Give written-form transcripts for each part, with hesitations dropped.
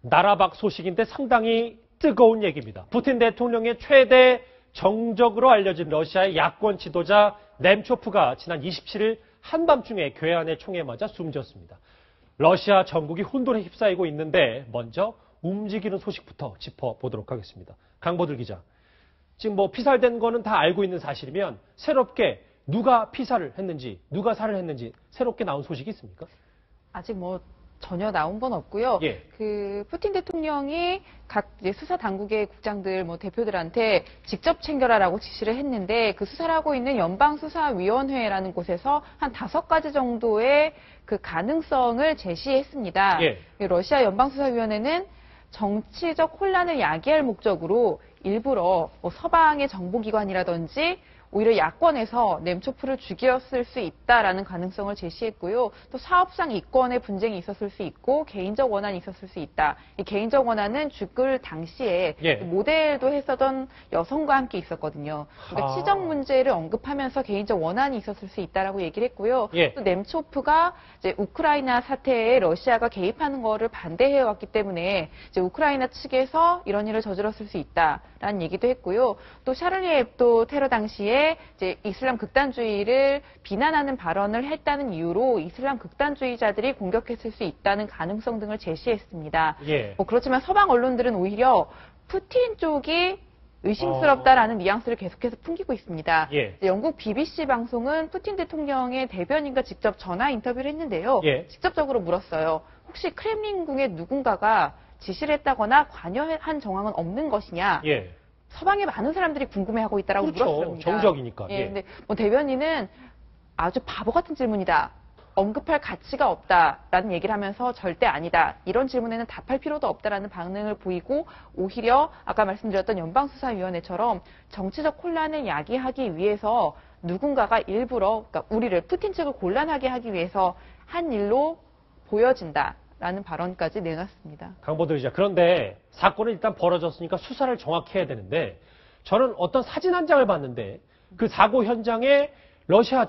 나라 밖 소식인데 상당히 뜨거운 얘기입니다. 푸틴 대통령의 최대 정적으로 알려진 러시아의 야권 지도자 넴초프가 지난 27일 한밤중에 괴한의 총에 맞아 숨졌습니다. 러시아 전국이 혼돈에 휩싸이고 있는데 먼저 움직이는 소식부터 짚어보도록 하겠습니다. 강보들 기자, 지금 피살된 거는 다 알고 있는 사실이면 새롭게 누가 피살을 했는지, 누가 살을 했는지 새롭게 나온 소식이 있습니까? 아직 전혀 나온 건 없고요. 예. 푸틴 대통령이 각 수사 당국의 국장들, 대표들한테 직접 챙겨라라고 지시를 했는데 그 수사를 하고 있는 연방수사위원회라는 곳에서 한 5가지 정도의 그 가능성을 제시했습니다. 예. 러시아 연방수사위원회는 정치적 혼란을 야기할 목적으로 일부러 서방의 정보기관이라든지 오히려 야권에서 넴초프를 죽였을 수 있다라는 가능성을 제시했고요. 또 사업상 이권의 분쟁이 있었을 수 있고 개인적 원한이 있었을 수 있다. 이 개인적 원한은 죽을 당시에 모델도 했었던 여성과 함께 있었거든요. 그러니까 치적 문제를 언급하면서 개인적 원한이 있었을 수 있다라고 얘기를 했고요. 또 넴초프가 이제 우크라이나 사태에 러시아가 개입하는 거를 반대해 왔기 때문에 이제 우크라이나 측에서 이런 일을 저질렀을 수 있다라는 얘기도 했고요. 또 샤를리 앱도 테러 당시에 이제 이슬람 극단주의를 비난하는 발언을 했다는 이유로 이슬람 극단주의자들이 공격했을 수 있다는 가능성 등을 제시했습니다. 그렇지만 서방 언론들은 오히려 푸틴 쪽이 의심스럽다라는 뉘앙스를 계속해서 풍기고 있습니다. 영국 BBC 방송은 푸틴 대통령의 대변인과 직접 전화 인터뷰를 했는데요. 직접적으로 물었어요. 혹시 크렘린궁에 누군가가 지시를 했다거나 관여한 정황은 없는 것이냐? 서방의 많은 사람들이 궁금해하고 있다라고 물었습니다. 정적이니까. 근데 대변인은 아주 바보 같은 질문이다. 언급할 가치가 없다라는 얘기를 하면서 절대 아니다. 이런 질문에는 답할 필요도 없다라는 반응을 보이고 오히려 아까 말씀드렸던 연방수사위원회처럼 정치적 혼란을 야기하기 위해서 누군가가 일부러 우리를 푸틴 측을 곤란하게 하기 위해서 한 일로 보여진다. 라는 발언까지 내놨습니다. 강보들 기자, 그런데 사건은 일단 벌어졌으니까 수사를 정확히 해야 되는데 저는 어떤 사진 한 장을 봤는데 그 사고 현장에 러시아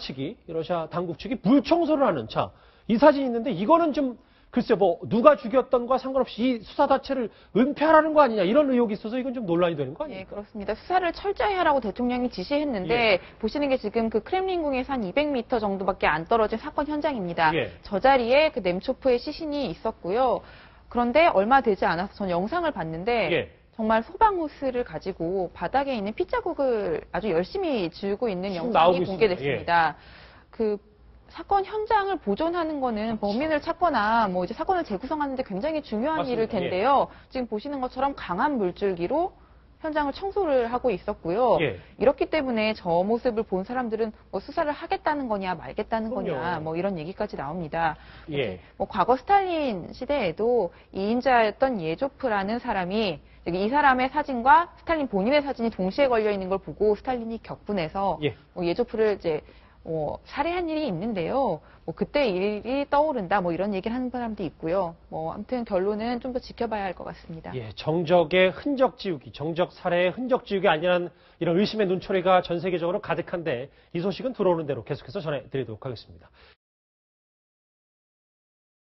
당국 측이 물청소를 하는 이 사진이 있는데 이거는 좀 글쎄 누가 죽였던과 상관없이 이 수사 자체를 은폐하라는 거 아니냐 이런 의혹이 있어서 이건 좀 논란이 되는 거 아니에요? 그렇습니다. 수사를 철저히 하라고 대통령이 지시했는데 보시는 게 지금 그 크렘린궁에서 한 200m 정도밖에 안 떨어진 사건 현장입니다. 저 자리에 그 넴초프의 시신이 있었고요. 그런데 얼마 되지 않아서 전 영상을 봤는데 정말 소방호스를 가지고 바닥에 있는 핏자국을 아주 열심히 지우고 있는 영상이 공개됐습니다. 그 사건 현장을 보존하는 거는 범인을 찾거나 이제 사건을 재구성하는 데 굉장히 중요한 일일 텐데요. 지금 보시는 것처럼 강한 물줄기로 현장을 청소를 하고 있었고요. 이렇기 때문에 저 모습을 본 사람들은 수사를 하겠다는 거냐 말겠다는 거냐 이런 얘기까지 나옵니다. 과거 스탈린 시대에도 2인자였던 예조프라는 사람이 이 사람의 사진과 스탈린 본인의 사진이 동시에 걸려 있는 걸 보고 스탈린이 격분해서 예조프를 이제 살해한 일이 있는데요. 그때 일이 떠오른다. 이런 얘기를 하는 사람도 있고요. 아무튼 결론은 좀 더 지켜봐야 할 것 같습니다. 정적의 흔적 지우기, 정적 살해의 흔적 지우기 아니라는 이런 의심의 눈초리가 전 세계적으로 가득한데 이 소식은 들어오는 대로 계속해서 전해드리도록 하겠습니다.